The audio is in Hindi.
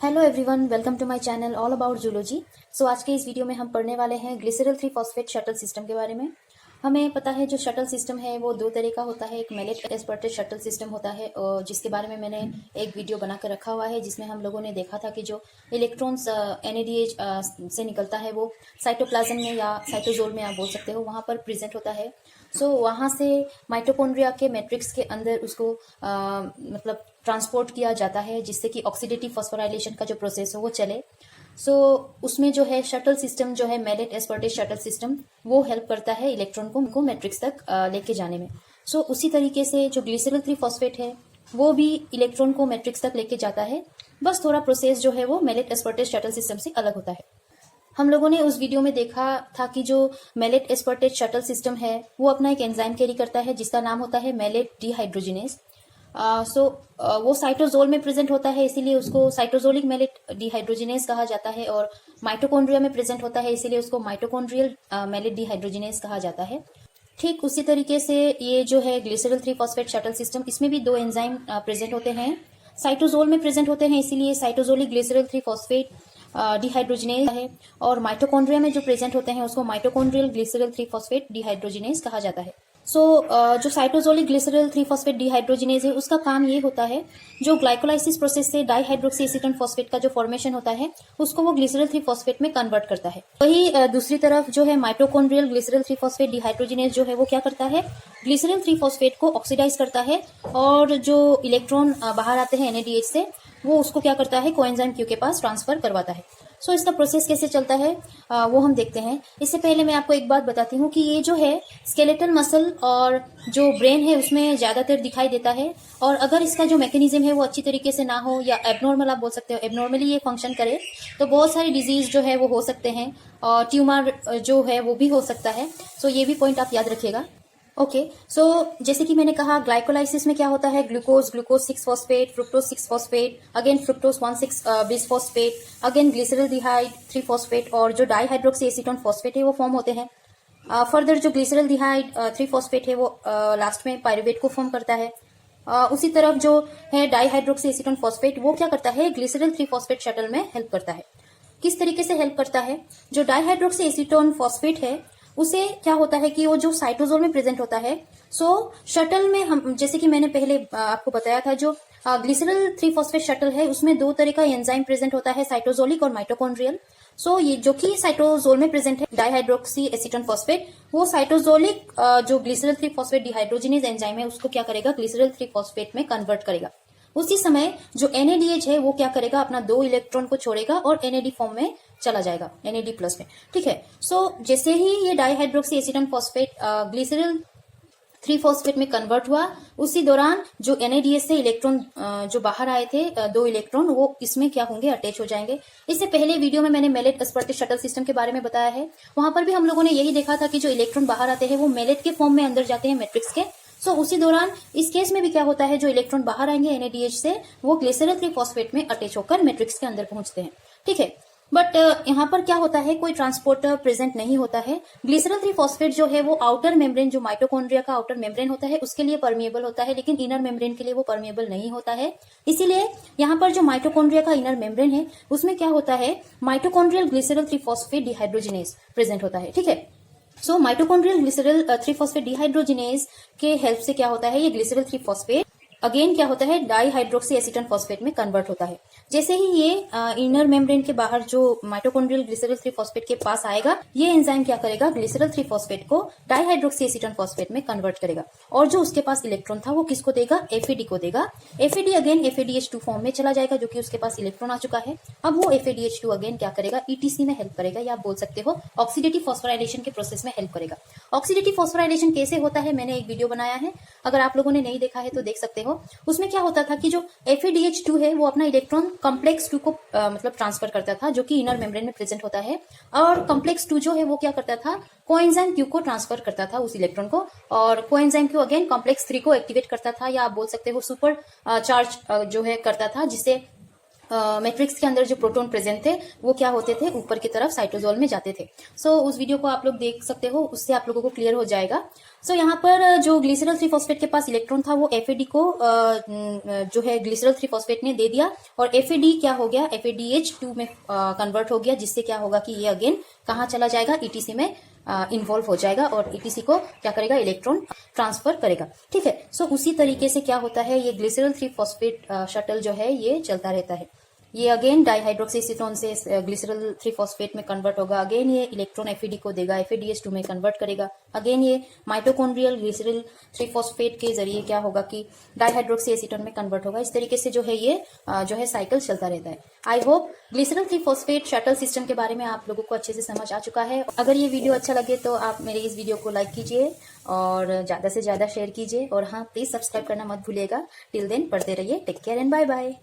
Hello everyone, welcome to my channel all about zoology. So आज के इस वीडियो में हम पढ़ने वाले हैं ग्लिसरल 3 फॉस्फेट शटल सिस्टम के बारे में। हमें पता है जो शटल सिस्टम है वो दो तरह का होता है। एक मेलेट एस्पर्टेट शटल सिस्टम होता है और जिसके बारे में मैंने एक वीडियो बनाकर रखा हुआ है, जिसमें हम लोगों ने देखा था कि जो इलेक्ट्रॉन्स NADH से निकलता है वो साइटोप्लाज्म में या साइटोजोल में आप बोल सकते हो, वहाँ पर प्रेजेंट होता है। सो वहाँ से माइटोकॉन्ड्रिया के मैट्रिक्स के अंदर उसको मतलब ट्रांसपोर्ट किया जाता है, जिससे कि ऑक्सीडेटिव फॉस्फोराइलेशन का जो प्रोसेस हो वो चले। सो उसमें जो है शटल सिस्टम जो है मेलेट एस्पर्टेट शटल सिस्टम, वो हेल्प करता है इलेक्ट्रॉन को मैट्रिक्स तक लेके जाने में। सो उसी तरीके से जो ग्लिसरल 3 फॉस्फेट है वो भी इलेक्ट्रॉन को मैट्रिक्स तक लेके जाता है, बस थोड़ा प्रोसेस जो है वो मेलेट एस्पर्टेट शटल सिस्टम से अलग होता है। हम लोगों ने उस वीडियो में देखा था कि जो मेलेट एस्पर्टेट शटल सिस्टम है वो अपना एक एंजाइम कैरी करता है जिसका नाम होता है मेलेट डिहाइड्रोजिनेज। वो साइटोजोल में प्रेजेंट होता है, इसीलिए उसको साइटोजोलिक मेलेट डिहाइड्रोजिनेज कहा जाता है। और माइटोकॉन्ड्रिया में प्रेजेंट होता है, इसीलिए उसको माइटोकॉन्ड्रियल मेलेट डिहाइड्रोजिनेज कहा जाता है। ठीक उसी तरीके से ये जो है ग्लिसरल 3 फॉस्फेट शटल सिस्टम, इसमें भी दो एंजाइम प्रेजेंट होते हैं। साइटोजोल में प्रेजेंट होते हैं, इसीलिए साइटोजोलिक ग्लिसरल 3 फॉस्फेट डिहाइड्रोजिनेज है। और माइटोकॉन्ड्रिया में जो प्रेजेंट होते हैं उसको माइटोकॉन्ड्रियल ग्लिसरल 3 फॉस्फेट डिहाइड्रोजिनेज कहा जाता है। जो साइटोजोलिक ग्लिसरल 3 फॉस्फेट डिहाइड्रोजिनेज है उसका काम ये होता है, जो ग्लाइकोलाइसिस प्रोसेस से डाइहाइड्रोक्सी एसीटोन फॉस्फेट का जो फॉर्मेशन होता है उसको वो ग्लिसरल 3 फॉस्फेट में कन्वर्ट करता है। वही दूसरी तरफ जो है माइटोकॉन्ड्रियल ग्लिसरल 3 फॉस्फेट डिहाइड्रोजिनेज जो है वो क्या करता है, ग्लिसरल 3 फॉस्फेट को ऑक्सीडाइज करता है और जो इलेक्ट्रॉन बाहर आते हैं NADH से वो उसको क्या करता है, कोएंजाइम Q के पास ट्रांसफर करवाता है। सो इसका प्रोसेस कैसे चलता है वो हम देखते हैं। इससे पहले मैं आपको एक बात बताती हूँ कि ये जो है स्केलेटल मसल और जो ब्रेन है उसमें ज्यादातर दिखाई देता है, और अगर इसका जो मैकेनिज्म है वो अच्छी तरीके से ना हो या एबनॉर्मल आप बोल सकते हो, एबनॉर्मली ये फंक्शन करे तो बहुत सारी डिजीज जो है वो हो सकते हैं और ट्यूमर जो है वो भी हो सकता है। सो ये भी पॉइंट आप याद रखिएगा। ओके, सो जैसे कि मैंने कहा ग्लाइकोलाइसिस में क्या होता है, glucose 6 phosphate, fructose 6 phosphate, again fructose 1,6 bisphosphate, again glyceraldehyde 3 phosphate और जो डाइहाइड्रोक्सी एसीटोन फॉस्फेट है वो फॉर्म होते हैं। फर्दर जो ग्लिसरल डिहाइड 3 फॉस्फेट है वो लास्ट में पायरुवेट को फॉर्म करता है। उसी तरफ जो है डाइहाइड्रोक्सी एसीटोन फॉस्फेट वो क्या करता है, ग्लिसरल 3 फॉस्फेट शटल में हेल्प करता है। किस तरीके से हेल्प करता है, जो डाइहाइड्रोक्सी एसीटोन फॉस्फेट है उसे क्या होता है कि वो जो साइटोजोल में प्रेजेंट होता है, सो शटल में हम जैसे कि मैंने पहले आपको बताया था, जो ग्लिसरल 3 फॉस्फेट शटल है उसमें दो तरह का एंजाइम प्रेजेंट होता है, साइटोजोलिक और माइटोकॉन्ड्रियल। सो ये जो कि साइटोजोल में प्रेजेंट है डाइहाइड्रोक्सी एसीटोन फॉस्फेट, वो साइटोजोलिक जो ग्लिसरल 3 फॉस्फेट डिहाइड्रोजिनेज एंजाइम है उसको क्या करेगा, ग्लिसरल 3 फॉस्फेट में कन्वर्ट करेगा। उसी समय जो NADH है वो क्या करेगा, अपना 2 इलेक्ट्रॉन को छोड़ेगा और NAD फॉर्म में चला जाएगा, NAD प्लस में। ठीक है, सो जैसे ही ये dihydroxy acetone phosphate glycerol 3 phosphate में कन्वर्ट हुआ, उसी दौरान जो NADH से इलेक्ट्रॉन जो बाहर आए थे 2 इलेक्ट्रॉन, वो इसमें क्या होंगे, अटैच हो जाएंगे। इससे पहले वीडियो में मैंने मेलेट एस्पर्टेट शटल सिस्टम के बारे में बताया है, वहां पर भी हम लोगों ने यही देखा था कि जो इलेक्ट्रॉन बाहर आते हैं वो मेलेट के फॉर्म में अंदर जाते हैं मैट्रिक्स के। सो उसी दौरान इस केस में भी क्या होता है, जो इलेक्ट्रॉन बाहर आएंगे NADH से वो ग्लिसरल 3 फॉस्फेट में अटैच होकर मैट्रिक्स के अंदर पहुंचते हैं। ठीक है, बट यहाँ पर क्या होता है, कोई ट्रांसपोर्टर प्रेजेंट नहीं होता है। ग्लिसरल 3 फॉस्फेट जो है वो आउटर मेम्ब्रेन, जो माइटोकॉन्ड्रिया का आउटर मेम्ब्रेन होता है उसके लिए परमिएबल होता है, लेकिन इनर मेम्ब्रेन के लिए वो परमिएबल नहीं होता है। इसीलिए यहाँ पर जो माइटोकॉन्ड्रिया का इनर मेम्ब्रेन है उसमें क्या होता है, mitochondrial glycerol 3 phosphate dehydrogenase present होता है। ठीक है, सो माइटोकॉन्ड्रियल ग्लिसरल 3 फॉस्फेट डिहाइड्रोजिनेज के हेल्प से क्या होता है, ये ग्लिसरल 3 फॉस्फेट अगेन क्या होता है, डाइहाइड्रोक्सी एसीटोन फॉस्फेट में कन्वर्ट होता है। जैसे ही ये इनर मेम्ब्रेन के बाहर जो माइटोकॉन्ड्रियल ग्लिसरल 3 फॉस्फेट के पास आएगा, ये एंजाइम क्या करेगा, ग्लिसरल 3 फॉस्फेट को डाइहाइड्रोक्सी एसीटोन फॉस्फेट में कन्वर्ट करेगा, और जो उसके पास इलेक्ट्रॉन था वो किसको देगा, FAD को देगा। FAD अगेन FADH2 फॉर्म में चला जाएगा, जो कि उसके पास इलेक्ट्रॉन आ चुका है। अब वो FADH2 अगेन क्या करेगा, ETC में हेल्प करेगा, या आप बोल सकते हो ऑक्सीडेटिव फॉस्फोराइलेशन के प्रोसेस में हेल्प करेगा। ऑक्सीडेटिव फॉस्फोराइलेशन कैसे होता है, मैंने एक वीडियो बनाया है, अगर आप लोगों ने नहीं देखा है तो देख सकते हो। उसमें क्या होता था कि जो FADH2 है वो अपना इलेक्ट्रॉन कॉम्प्लेक्स 2 को मतलब ट्रांसफर करता था, जो कि इनर मेम्ब्रेन में प्रेजेंट होता है, और कॉम्प्लेक्स 2 जो है वो क्या करता था, कोएंजाइम Q को ट्रांसफर करता था उस इलेक्ट्रॉन को, और कोएंजाइम Q अगेन कॉम्प्लेक्स 3 को एक्टिवेट करता था, या आप बोल सकते हो सुपर चार्ज जो है करता था, जिससे मैट्रिक्स के अंदर जो प्रोटॉन प्रेजेंट थे वो क्या होते थे, ऊपर की तरफ साइटोसोल में जाते थे। उस वीडियो को आप लोग देख सकते हो, उससे आप लोगों को क्लियर हो जाएगा। यहाँ पर जो ग्लिसरॉल 3 फॉस्फेट के पास इलेक्ट्रॉन था वो FAD को जो है ग्लिसरॉल 3 फॉस्फेट ने दे दिया, और FAD क्या हो गया, FADH2 में कन्वर्ट हो गया, जिससे क्या होगा कि ये अगेन कहाँ चला जाएगा, ETC में इन्वॉल्व हो जाएगा, और ETC को क्या करेगा, इलेक्ट्रॉन ट्रांसफर करेगा। ठीक है। उसी तरीके से क्या होता है, ये ग्लिसरॉल 3 फॉस्फेट शटल जो है ये चलता रहता है। ये अगेन डाइहाइड्रोक्सी एसीटोन से ग्लिसरॉल 3 फॉस्फेट में कन्वर्ट होगा, अगेन ये इलेक्ट्रॉन FAD को देगा, FADH2 में कन्वर्ट करेगा, अगेन ये माइटोकॉन्ड्रियल ग्लिसरॉल 3 फॉस्फेट के जरिए क्या होगा कि डाइहाइड्रोक्सी एसीटोन में कन्वर्ट होगा। इस तरीके से जो है ये जो है साइकिल चलता रहता है। I hope glycerol 3 phosphate shuttle system के बारे में आप लोगों को अच्छे से समझ आ चुका है। अगर ये वीडियो अच्छा लगे तो आप मेरे इस वीडियो को लाइक कीजिए और ज्यादा से ज्यादा शेयर कीजिए, और हाँ प्लीज सब्सक्राइब करना मत भूलिएगा। टिल देन पढ़ते रहिए। Take care and bye bye.